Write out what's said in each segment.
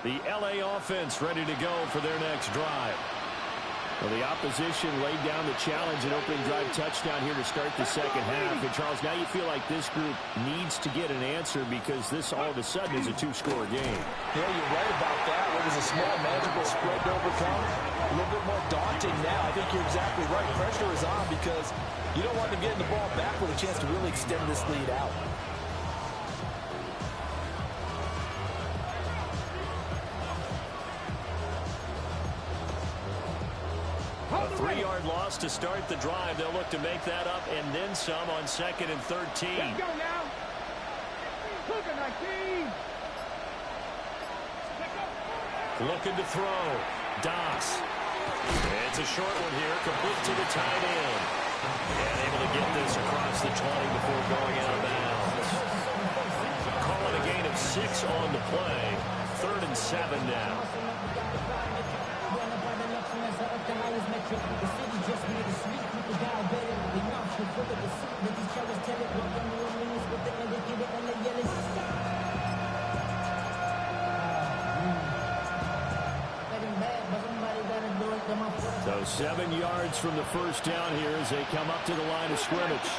The LA offense ready to go for their next drive. Well, the opposition laid down the challenge and opening drive touchdown here to start the second half. And, Charles, now you feel like this group needs to get an answer because this all of a sudden is a two-score game. Yeah, you're right about that. What was a small, manageable spread to overcome, a little bit more daunting now. I think you're exactly right. Pressure is on because you don't want them getting the ball back with a chance to really extend this lead out. A 3-yard loss to start the drive. They'll look to make that up and then some on 2nd and 13. Let's go now. Look at my team. Looking to throw. Das. It's a short one here, complete to the tight end. And able to get this across the 20 before going out of bounds. Calling a gain of 6 on the play. 3rd and 7 now. So 7 yards from the first down here as they come up to the line of scrimmage.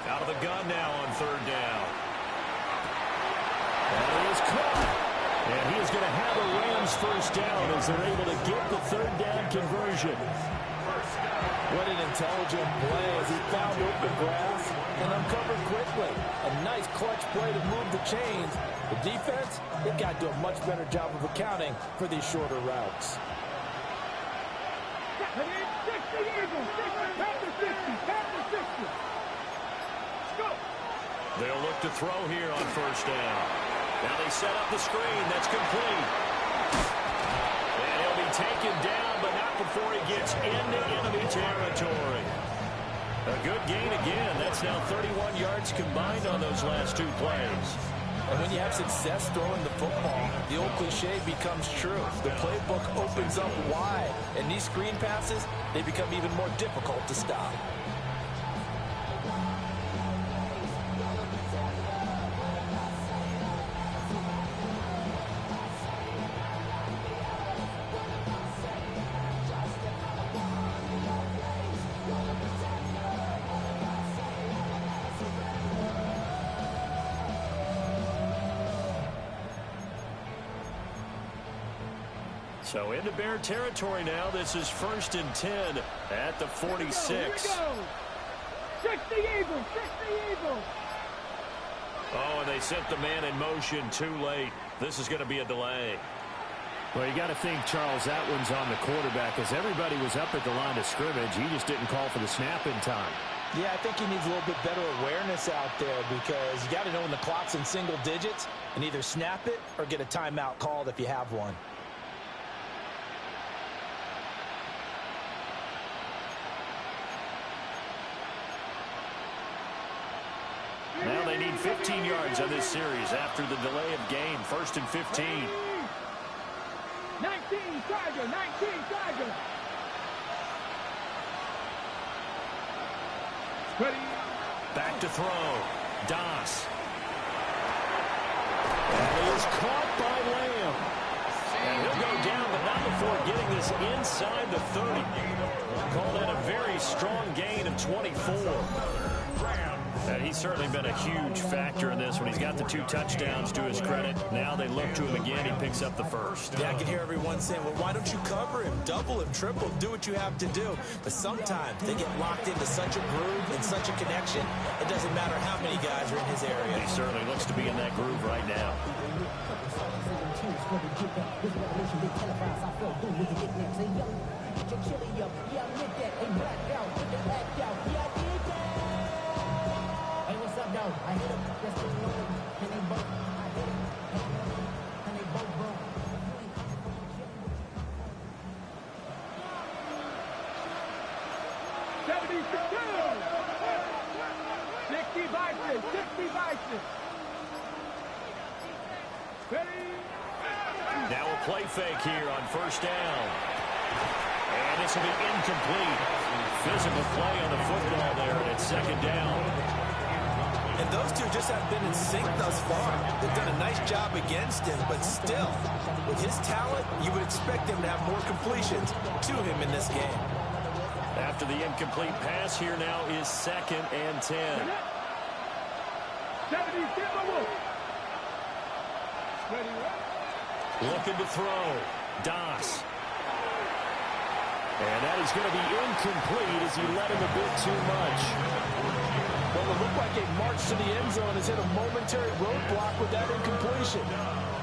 Out of the gun now on 3rd down. And he is caught. And he is going to have a Rams first down as they're able to get the 3rd down conversion. What an intelligent play as he found open grass and uncovered quickly. A nice clutch play to move the chains. The defense, they've got to do a much better job of accounting for these shorter routes. They'll look to throw here on 1st down. Now they set up the screen. That's complete. And he'll be taken down, but not before he gets into enemy territory. A good gain again. That's now 31 yards combined on those last 2 plays. And when you have success throwing the football, the old cliche becomes true. The playbook opens up wide, and these screen passes, they become even more difficult to stop. So into Bear territory now. This is 1st and 10 at the 46. Here we go. 60 Eagles, 60 Eagles. Oh, and they sent the man in motion too late. This is going to be a delay. Well, you got to think, Charles, that one's on the quarterback as everybody was up at the line of scrimmage. He just didn't call for the snap in time. Yeah, I think he needs a little bit better awareness out there because you got to know when the clock's in single digits and either snap it or get a timeout called if you have one. Now they need 15 yards on this series after the delay of game. 1st and 15. 19 Tiger, 19 Tiger. Ready. Back to throw. Das. And he is caught by Lamb. And he'll go down, but not before getting this inside the 30. Call that a very strong gain of 24. And he's certainly been a huge factor in this when he's got the 2 touchdowns to his credit. Now they look to him again. He picks up the first. Yeah, I can hear everyone saying, well, why don't you cover him? Double him, triple him, do what you have to do. But sometimes they get locked into such a groove and such a connection, it doesn't matter how many guys are in his area. He certainly looks to be in that groove right now. I hit him, just to know him, and they both, I hit him, and they both broke. 60 vices, 60 vices. Ready? Now a play fake here on 1st down. And this will be incomplete. Physical play on the football there, and it's second down. And those two just have been in sync thus far. They've done a nice job against him, but still, with his talent, you would expect him to have more completions to him in this game. After the incomplete pass, here now is 2nd and 10. Looking to throw. Das. And that is going to be incomplete as he led him a bit too much. Well, it looked like a march to the end zone has hit a momentary roadblock with that incompletion.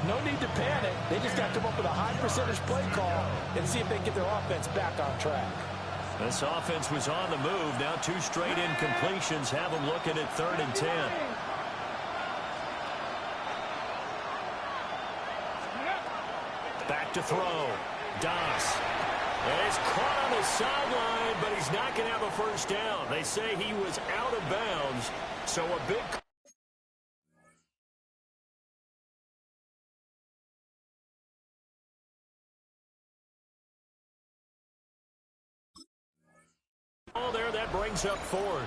No need to panic. They just got to come up with a high percentage play call and see if they can get their offense back on track. This offense was on the move. Now 2 straight incompletions have them looking at 3rd and 10. Back to throw. Das. And it's caught on the sideline, but he's not going to have a first down. They say he was out of bounds, so a big call there. That brings up 4th.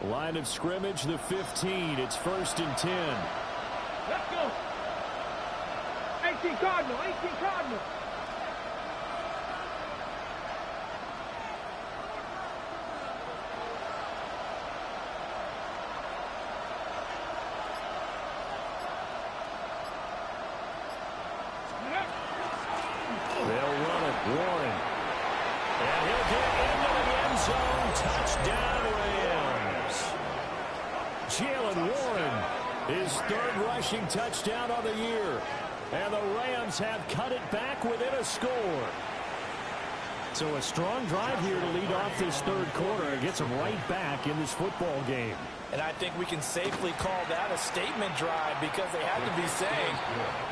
Line of scrimmage, the 15. It's 1st and 10. Let's go. 18 Cardinal, 18 Cardinal. They'll run it. Warren. And he'll get into the end zone. Touchdown, Rams. Jalen Warren, his 3rd rushing touchdown of the year. And the Rams have cut it back within a score. So a strong drive here to lead off this 3rd quarter and gets them right back in this football game. And I think we can safely call that a statement drive because they had to be saying,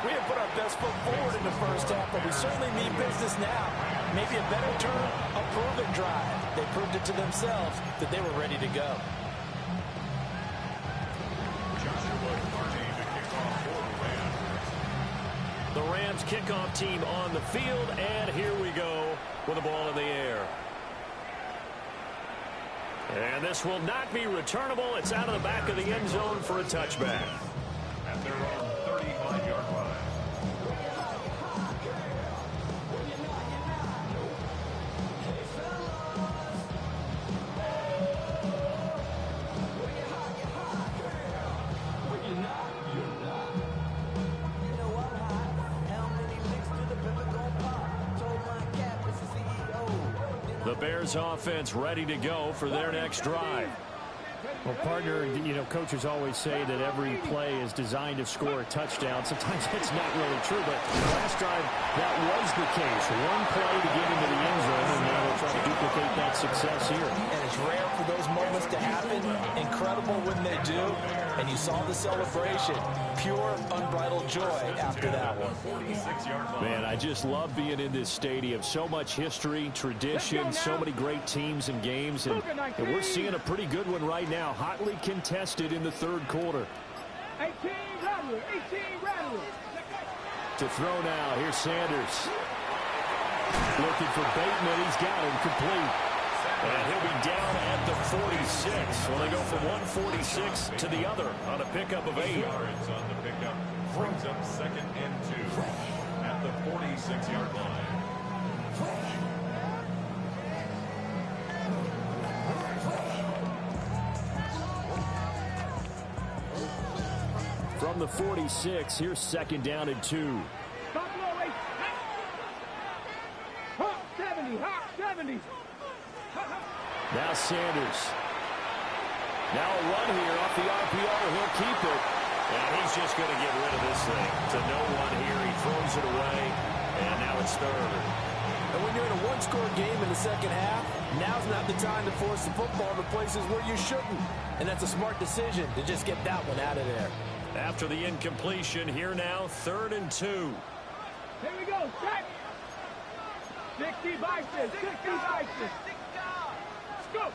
we have put our best foot forward in the first half, but we certainly mean business now. Maybe a better term, a proven drive. They proved it to themselves that they were ready to go. The Rams kickoff team on the field, and here we go with the ball in the air. And this will not be returnable. It's out of the back of the end zone for a touchback. At their own 35-yard line. The Bears offense ready to go for their next drive. Well, partner, you know, coaches always say that every play is designed to score a touchdown. Sometimes that's not really true, but last drive, that was the case. One play to get into the end zone, and now they'll try to duplicate that success here. And it's rare for those moments to happen. Incredible when they do. And you saw the celebration. Pure, unbridled joy after that one. Man, I just love being in this stadium. So much history, tradition, so many great teams and games. And we're seeing a pretty good one right now. Hotly contested in the 3rd quarter. 18 Rattler, 18 Rattler. To throw now. Here's Sanders. Looking for Bateman. He's got him complete. And he'll be down at the 46. Well, they go from 146 to the other on a pickup of 8. Yards on the pickup brings up 2nd and 2 at the 46-yard line. From the 46, here's 2nd down and 2. Top low, 8. Hawk 70, Hawk 70. Now Sanders. Now a run here off the RPO. He'll keep it. And he's just going to get rid of this thing. To no one here. He throws it away. And now it's third. And when you're in a one-score game in the second half, now's not the time to force the football to places where you shouldn't. And that's a smart decision to just get that one out of there. After the incompletion, here now, 3rd and 2. Here we go. Set. 60 vices. 60 vices. Let's go.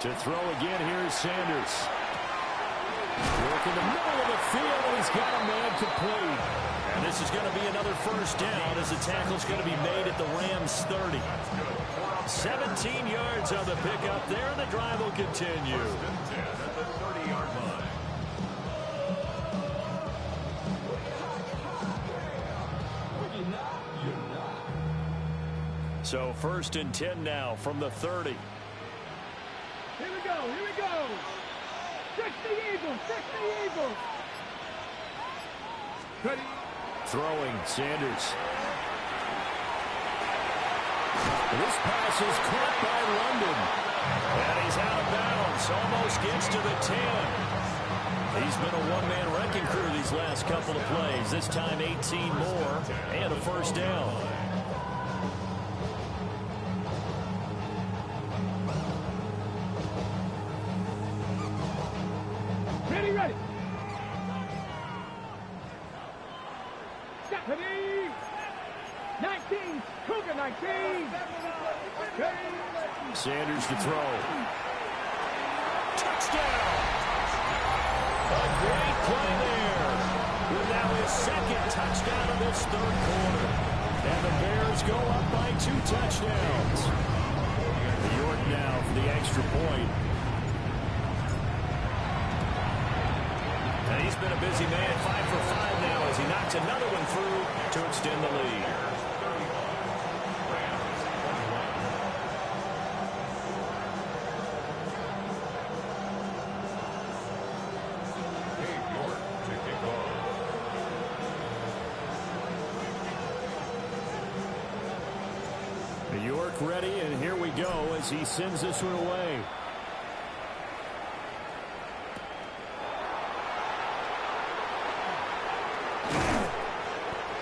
To throw again, here's Sanders. Work in the middle of the field, and he's got a man complete. And this is going to be another first down as the tackle's going to be made at the Rams' 30. 17 yards on the pickup there, and the drive will continue. First and 10 at the 30-yard line. So 1st and 10 now from the 30. Here we go. Here we go. 60 Eagles. 60 Eagles. Ready. Throwing, Sanders. This pass is caught by London. And he's out of bounds. Almost gets to the 10. He's been a one-man wrecking crew these last couple of plays. This time 18 more and a first down. Ready, ready. Step. Ready. 19. Cougar 19. Ready. Sanders to throw. Touchdown! A great play there. With now his 2nd touchdown of this 3rd quarter. And the Bears go up by 2 touchdowns. York now for the extra point. And he's been a busy man, 5 for 5 now as he knocks another one through to extend the lead. York ready, and here we go as he sends this one away.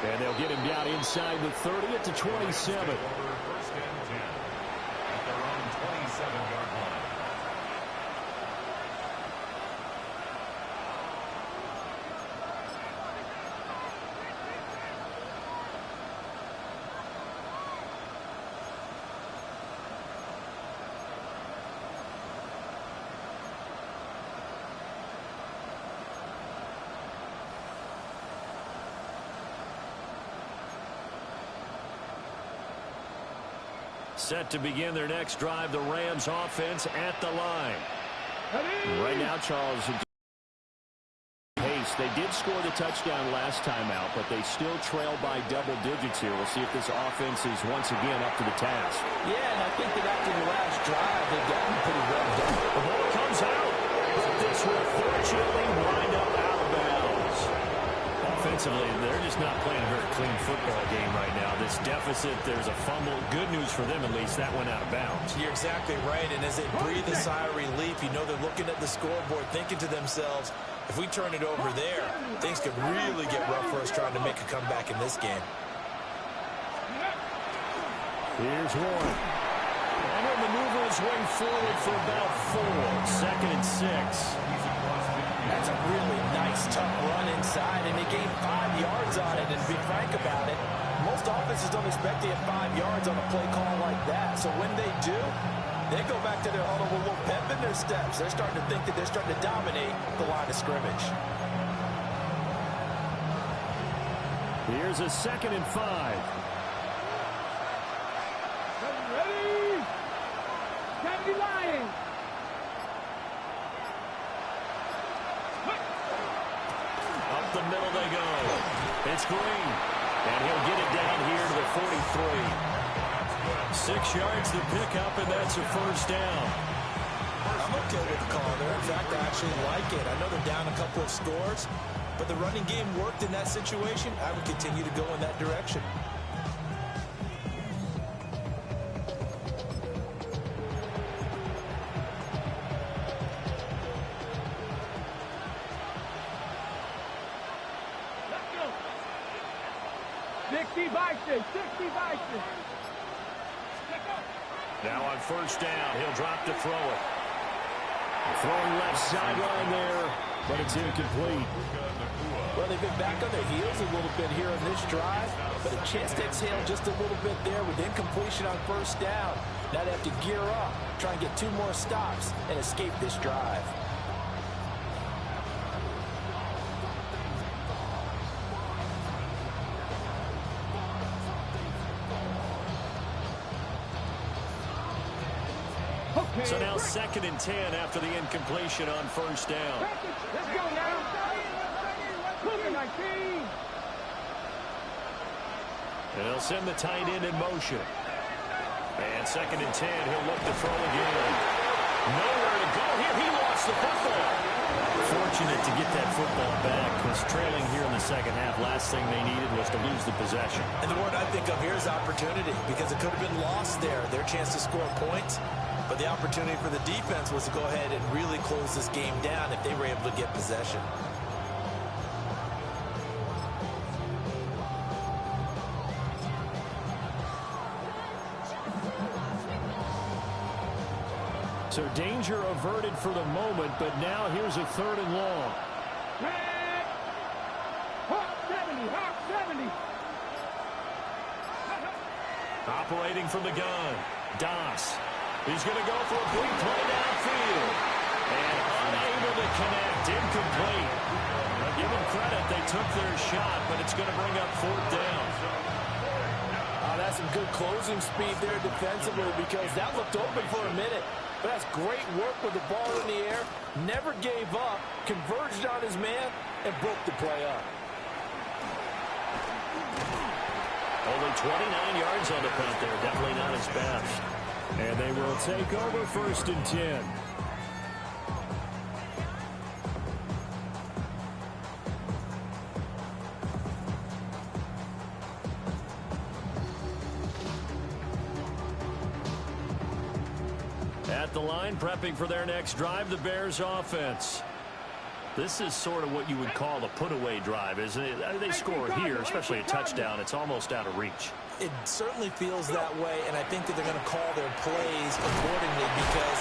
And they'll get him down inside the 30 at the 27. First and 10 at their own 27-yard line. Set to begin their next drive, the Rams offense at the line. Ready. Right now, Charles, pace. They did score the touchdown last time out, but they still trail by double digits here. We'll see if this offense is once again up to the task. Yeah, and I think that after the last drive, they've gotten pretty well done. The ball comes out, but this will fortunately wind up out of bounds. Offensively, they're just not playing a very clean football game right now. This deficit, there's a fumble. Good news for them, at least. That went out of bounds. You're exactly right, and as they breathe a sigh of relief, you know they're looking at the scoreboard, thinking to themselves, if we turn it over there, things could really get rough for us trying to make a comeback in this game. Here's one. And he'll maneuver his way forward for about 4. 2nd and 6. That's a really nice, tough run inside, and they gained 5 yards on it. And to be frank about it, most offenses don't expect to get 5 yards on a play call like that. So when they do, they go back to their huddle with a little pep in their steps. They're starting to think that they're starting to dominate the line of scrimmage. Here's a 2nd and 5. Ready. Candy Lions. Up the middle they go. It's Green. And he'll get it down here to the 43. 6 yards to pick up, and that's a first down. I'm okay with the call there. In fact, I actually like it. I know they're down a couple of scores, but the running game worked in that situation. I would continue to go in that direction. 60 vices, 60 vices. Now on first down, he'll drop to throw it. Throwing left sideline there, but it's incomplete. Well, they've been back on their heels a little bit here on this drive, but a chance to exhale just a little bit there with incompletion on first down. Now they have to gear up, try and get 2 more stops, and escape this drive. So now 2nd and 10 after the incompletion on first down. Let's go now. Cougar 19. And they'll send the tight end in motion. And 2nd and 10, he'll look to throw again. Nowhere to go here. He lost the football. Fortunate to get that football back, because trailing here in the second half, last thing they needed was to lose the possession. And the word I think of here is opportunity, because it could have been lost there, their chance to score points. But the opportunity for the defense was to go ahead and really close this game down if they were able to get possession. So danger averted for the moment, but now here's a 3rd and long. Hawk 70, Hawk 70. Operating from the gun, Das. He's going to go for a quick play downfield. And unable to connect, incomplete. Now give them credit, they took their shot, but it's going to bring up 4th down. That's some good closing speed there defensively, because that looked open for a minute. But that's great work with the ball in the air. Never gave up, converged on his man, and broke the play up. Only 29 yards on the punt there. Definitely not his best. And they will take over 1st and 10. At the line, prepping for their next drive, the Bears offense. This is sort of what you would call a put-away drive, isn't it? They score here, especially a touchdown. It's almost out of reach. It certainly feels that way, and I think that they're going to call their plays accordingly, because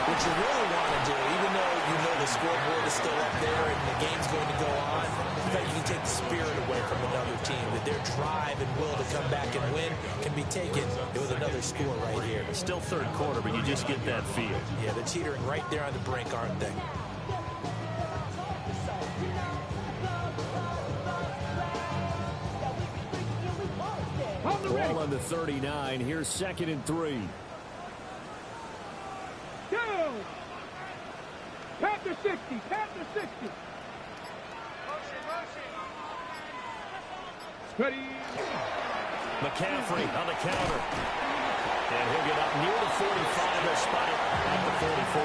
what you really want to do, even though you know the scoreboard is still up there and the game's going to go on, is that you can take the spirit away from another team, that their drive and will to come back and win can be taken with another score right here. Still 3rd quarter, but you just get that feel. Yeah, they're teetering right there on the brink, aren't they? Ball on the 39. Here's 2nd and 3. Go! Panther 60, Panther 60. Ready. McCaffrey on the counter. And he'll get up near the 45. They'll spot it at the 44.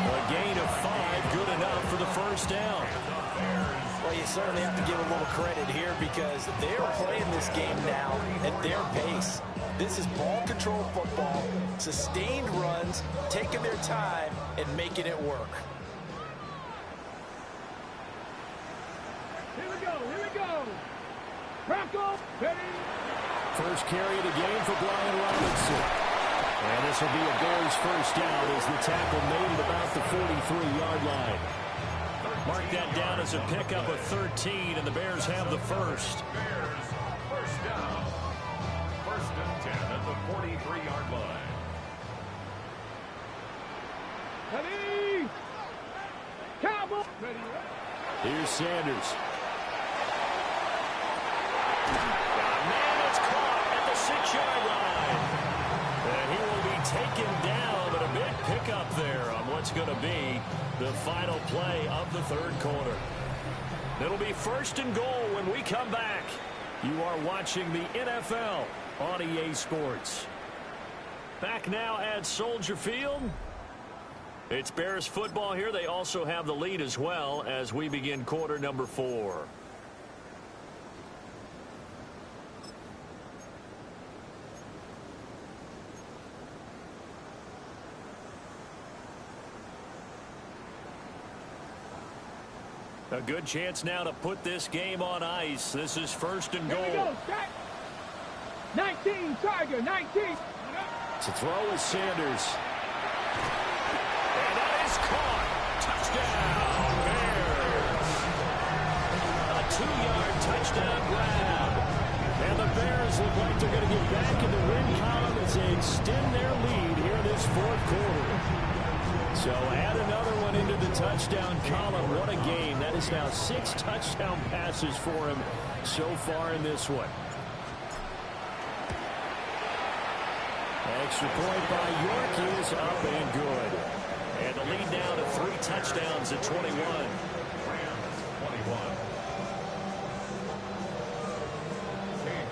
A gain of 5, good enough for the 1st down. Well, you certainly have to give a little credit here, because they're playing this game now at their pace. This is ball control football, sustained runs, taking their time, and making it work. Here we go, here we go. Bronco, ready. First carry of the game for Brian Robinson. And this will be a Bears 1st down as the tackle made at about the 43-yard line. Mark that down as a pickup of 13, and the Bears have the 1st. Bears, 1st down. 1st and 10 at the 43-yard line. Ready. Cowboy. Ready. Here's Sanders. Man, it's caught at the 6-yard line. And he will be taken down, but a big pickup there on what's going to be the final play of the 3rd quarter. It'll be 1st and goal when we come back. You are watching the NFL on EA Sports. Back now at Soldier Field. It's Bears football here. They also have the lead as well as we begin quarter number 4. A good chance now to put this game on ice. This is first and Here we goal. go, set. 19, Tiger, 19. To throw is Sanders. And that is caught. Touchdown, Bears. A 2-yard touchdown grab. And the Bears look like they're going to get back in the win column as they extend their lead here this fourth quarter. So add another one into the touchdown column. What a game. That is now 6 touchdown passes for him so far in this one. Extra point by York is up and good. And the lead now to 3 touchdowns at 21. Rams 21.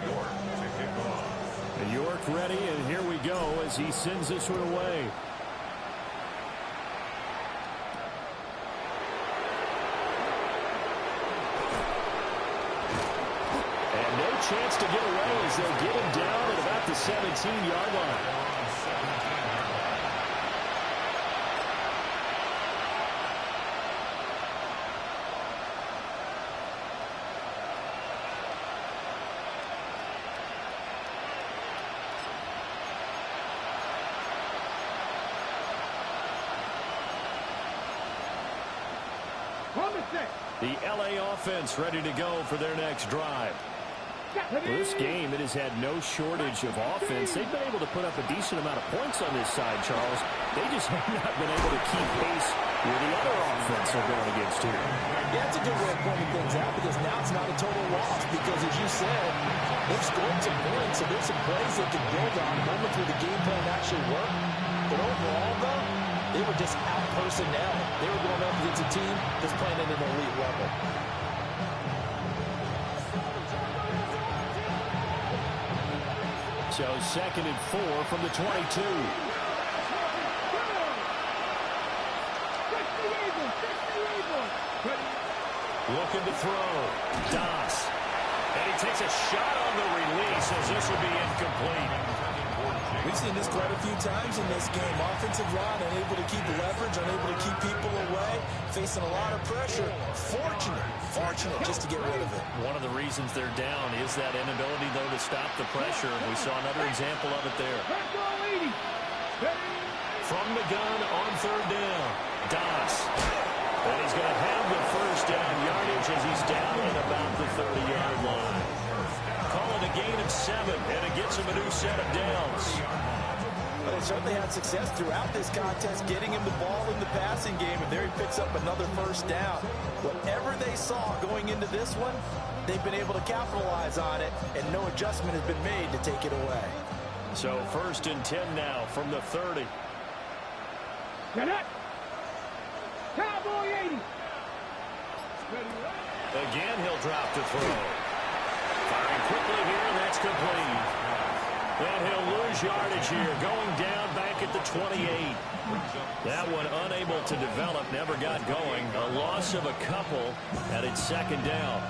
York to kick off. York ready, and here we go as he sends this one away. And no chance to get away as they'll get him down at about the 17-yard line. The LA offense ready to go for their next drive. Well, this game, it has had no shortage of offense. They've been able to put up a decent amount of points on this side, Charles. They just have not been able to keep pace with the other offense they're going against here. Yeah, it's a good way of pointing things out because now it's not a total loss because, as you said, they've scored some points, so there's some plays they can build on moments where the game plan actually worked. But overall, though, they were just out-personnel. They were going up against a team that's playing at an elite level. So 2nd and 4 from the 22. Looking to throw. Das. And he takes a shot on the release as this will be incomplete. We've seen this quite a few times in this game. Offensive line unable to keep leverage, unable to keep people away, facing a lot of pressure. Fortunate just to get rid of it. One of the reasons they're down is that inability, though, to stop the pressure. We saw another example of it there. From the gun on 3rd down. Das. And he's going to have the first down yardage as he's down at about the 30-yard line. Call it a gain of 7, and it gets him a new set of downs. But they certainly had success throughout this contest, getting him the ball in the passing game, and there he picks up another first down. Whatever they saw going into this one, they've been able to capitalize on it, and no adjustment has been made to take it away. So 1st and 10 now from the 30. Get it! Cowboy 80! Again, he'll drop to throw. Firing quickly here, and that's complete. And he'll lose yardage here, going down back at the 28. That one unable to develop, never got going. A loss of a couple, and it's 2nd down.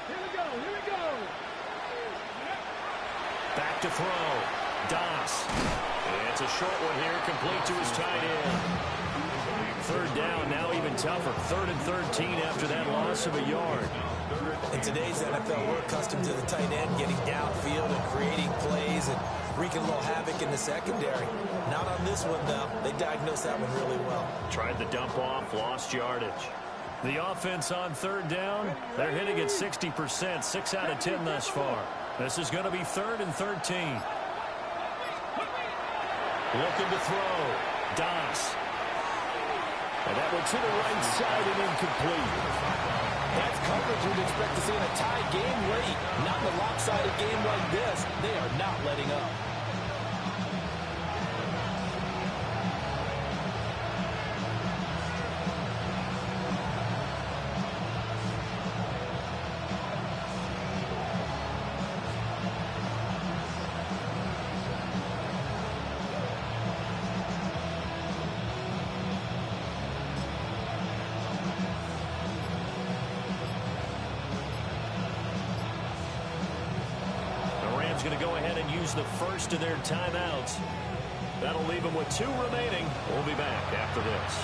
Here we go. Back to throw. Das. It's a short one here, complete to his tight end. 3rd down, now even tougher. 3rd and 13 after that loss of a yard. In today's NFL, we're accustomed to the tight end getting downfield and creating plays and wreaking a little havoc in the secondary. Not on this one, though. They diagnosed that one really well. Tried the dump off, lost yardage. The offense on 3rd down, they're hitting at 60%, 6 out of 10 thus far. This is going to be 3rd and 13. Looking to throw. Das. And that one to the right side and incomplete. That's coverage we'd expect to see in a tie game late. Not in a lopsided game like this. They are not letting up. is going to go ahead and use the first of their timeouts. That'll leave them with 2 remaining. We'll be back after this.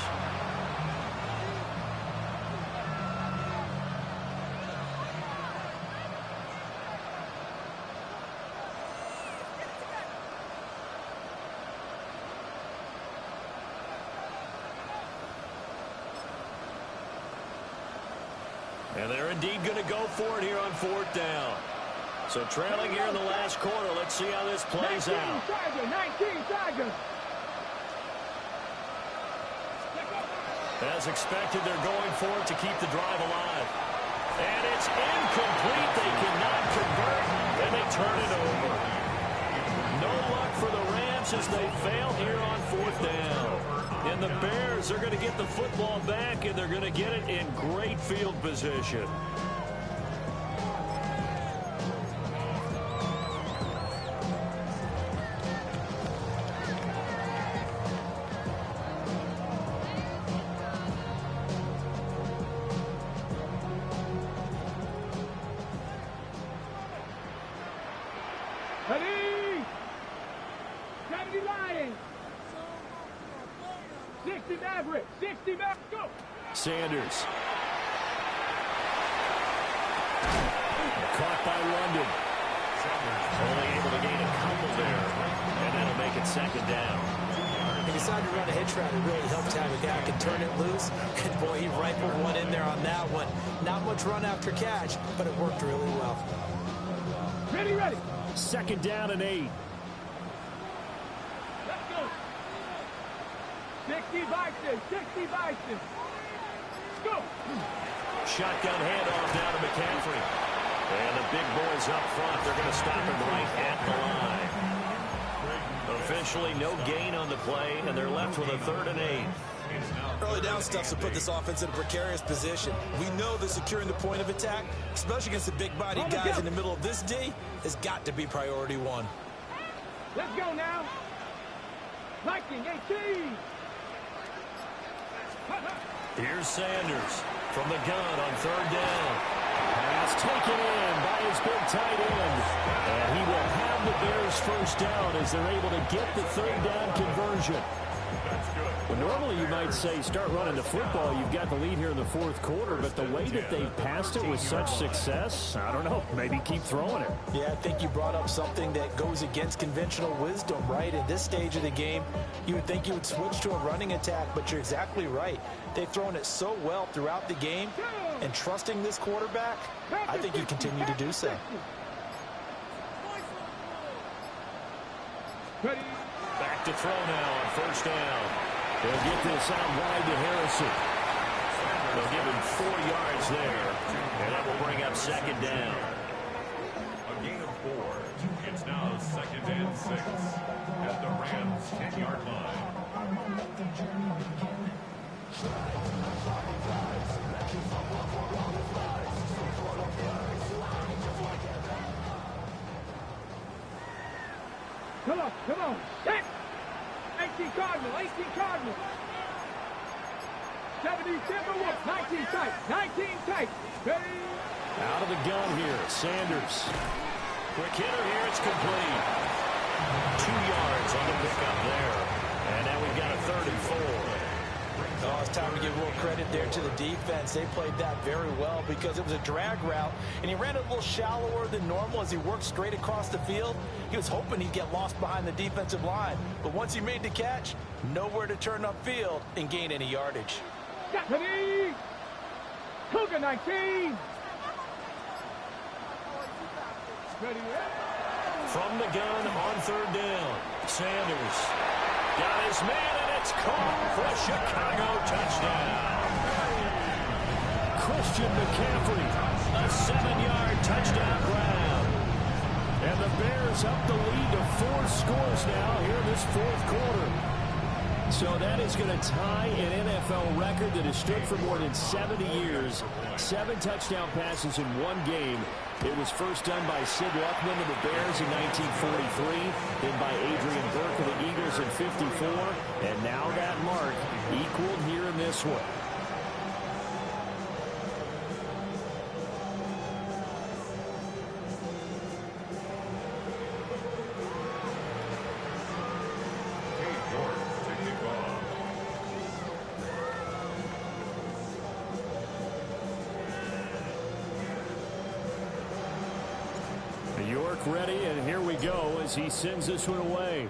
And they're indeed going to go for it here on 4th down. So trailing here in the last quarter. Let's see how this plays 19 out. Tiger, 19 Tiger. As expected, they're going for it to keep the drive alive. And it's incomplete. They cannot convert, and they turn it over. No luck for the Rams as they fail here on 4th down. And the Bears are going to get the football back, and they're going to get it in great field position. Ready? 70 Lions. 60 Maverick. 60 Maverick. Go. Sanders. Caught by London. Only able to gain a couple there. And that'll make it 2nd down. He decided to run a hitch route. It really helped to have a guy who can turn it loose. And boy, he rifled one in there on that one. Not much run after catch, but it worked really well. Ready, ready. 2nd down and 8. Let's go. 60 Bison. 60 Bison. Go. Shotgun handoff down to McCaffrey. And the big boys up front. They're going to stop him right at the line. Officially no gain on the play, and they're left with a 3rd and 8. Early down stuff to put this offense in a precarious position. We know that securing the point of attack, especially against the big-body guys in the middle of this D, has got to be priority 1. Let's go now. Viking 18. Here's Sanders from the gun on 3rd down. Pass taken in by his big tight end. And he will have the Bears 1st down as they're able to get the 3rd down conversion. Well, normally you might say start running the football. You've got the lead here in the 4th quarter, but the way that they've passed it with such success, I don't know, maybe keep throwing it. Yeah, I think you brought up something that goes against conventional wisdom, right? At this stage of the game, you would think you would switch to a running attack, but you're exactly right. They've thrown it so well throughout the game, and trusting this quarterback, I think you continue to do so. Ready. Back to throw now on 1st down. They'll get this out wide to Harrison. They'll give him 4 yards there, and that will bring up 2nd down. A gain of 4. It's now 2nd and 6 at the Rams' 10-yard line. Come on, come on. Hit. 18 Cardinal, 18 Cardinal. 70 Timberwolves, 19 tight, 19 tight. Ready? Out of the gun here, Sanders. Quick hitter here, it's complete. 2 yards on the pickup there. And now we've got a 3rd and 4. Oh, it's time to give a little credit there to the defense. They played that very well because it was a drag route, and he ran it a little shallower than normal as he worked straight across the field. He was hoping he'd get lost behind the defensive line, but once he made the catch, nowhere to turn upfield and gain any yardage. Ready? Cougar 19. Ready? From the gun on 3rd down. Sanders got his man, and it's caught for a Chicago touchdown. Christian McCaffrey. A 7-yard touchdown grab. And the Bears up the lead to 4 scores now here in this 4th quarter. So that is going to tie an NFL record that has stood for more than 70 years. 7 touchdown passes in 1 game. It was first done by Sid Luckman of the Bears in 1943, then by Adrian Burke of the Eagles in 54, and now that mark equaled here in this one. go as he sends this one away.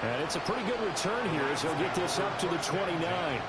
And it's a pretty good return here as he'll get this up to the 29.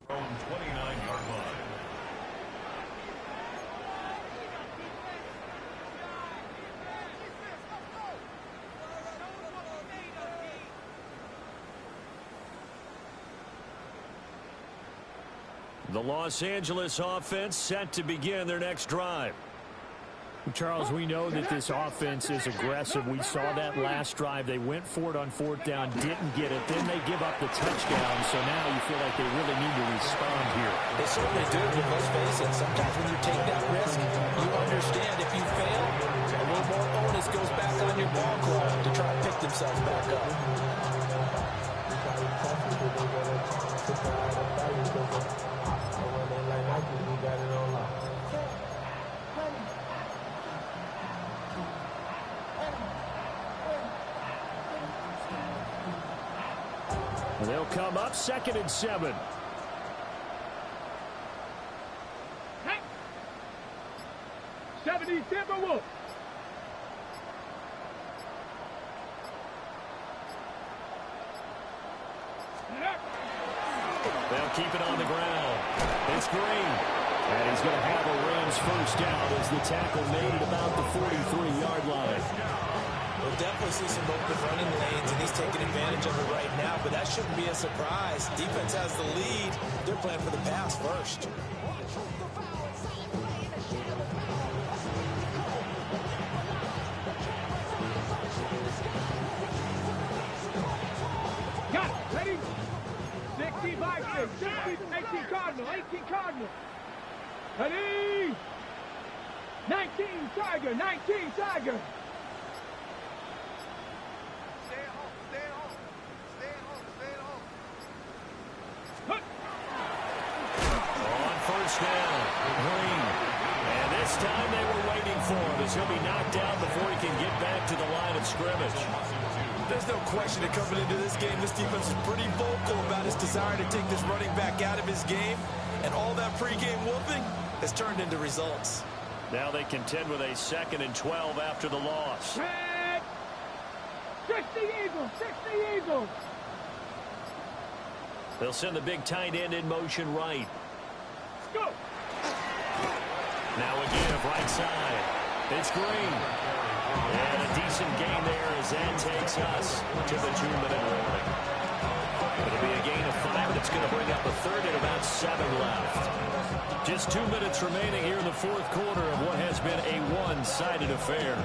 From 29-yard line. The Los Angeles offense set to begin their next drive. Charles, we know that this offense is aggressive. We saw that last drive. They went for it on fourth down, didn't get it. Then they give up the touchdown, so now you feel like they really need to respond here. They certainly do, but let's face it, sometimes when you take that risk, you understand if you fail, a little more onus goes back on your ball club to try and pick themselves back up. They'll come up 2nd and 7. Hey. 70 Timberwolves. They'll keep it on the ground. It's Green. And he's going to have a Rams first down as the tackle made at about the 43-yard line. We'll definitely see some open running lanes, and he's taking advantage of it right now, but that shouldn't be a surprise. Defense has the lead. They're playing for the pass first. Got it. Ready? 65, 60, 18 Cardinal, 18 Cardinal. Ready? 19 Tiger, 19 Tiger. Down, Green. And this time they were waiting for him as he'll be knocked down before he can get back to the line of scrimmage. There's no question that coming into this game, this defense is pretty vocal about its desire to take this running back out of his game. And all that pregame whooping has turned into results. Now they contend with a 2nd and 12 after the loss. 60 Eagles, 60 Eagles. They'll send the big tight end in motion right. Go. Now a give right side. It's Green. And a decent gain there as that takes us to the 2-minute warning. It'll be a gain of 5, and it's going to bring up a 3rd and about 7 left. Just 2 minutes remaining here in the fourth quarter of what has been a one-sided affair.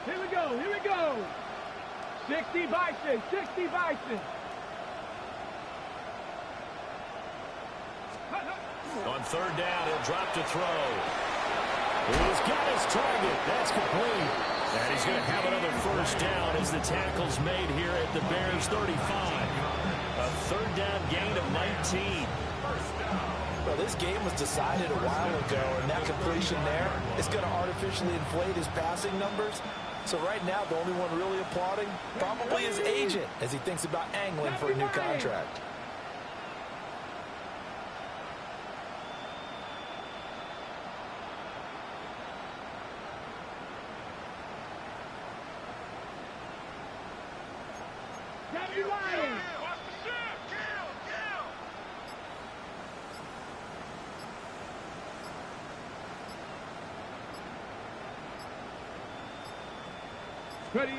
Here we go, here we go. 60 Bison, 60 Bison. On third down, he'll drop to throw. He's got his target. That's complete. And he's going to have another first down as the tackle's made here at the Bears 35. A third down gain of 19. Well, this game was decided a while ago, and that completion there is going to artificially inflate his passing numbers. So right now, the only one really applauding probably his agent as he thinks about angling for a new contract. Ready.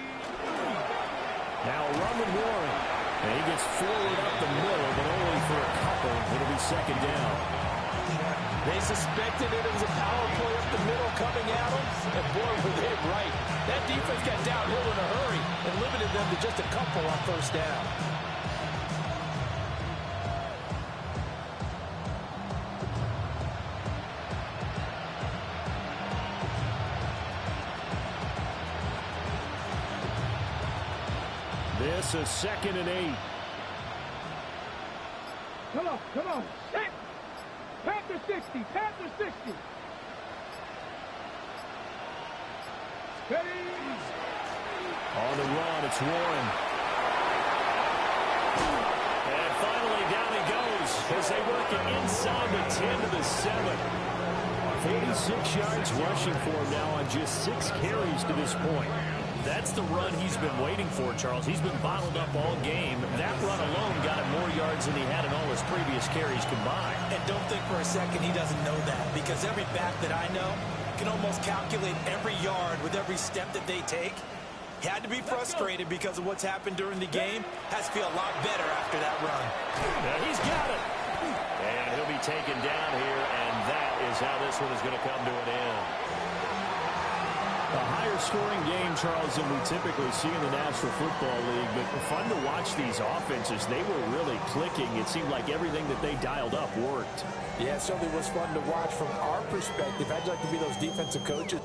Now a run with Warren. And he gets forward up the middle, but only for a couple. It'll be second down. They suspected it was a power play up the middle coming at them, and boy, were they right. That defense got downhill in a hurry and limited them to just a couple on first down. This is 2nd and 8. Come on, come on. Set. Panther 60, Panther 60. Ready. On the run, it's Warren. And finally down he goes as they work it inside the 10 to the 7. 46 yards rushing for him now on just 6 carries to this point. That's the run he's been waiting for, Charles. He's been bottled up all game. That run alone got him more yards than he had in all his previous carries combined. And don't think for a second he doesn't know that, because every back that I know can almost calculate every yard with every step that they take. He had to be frustrated because of what's happened during the game. Has to feel a lot better after that run. Yeah, he's got it. And he'll be taken down here, and that is how this one is going to come to an end. A higher scoring game, Charles, than we typically see in the National Football League, but fun to watch these offenses. They were really clicking. It seemed like everything that they dialed up worked. Yeah, it certainly was fun to watch from our perspective. I'd like to be those defensive coaches.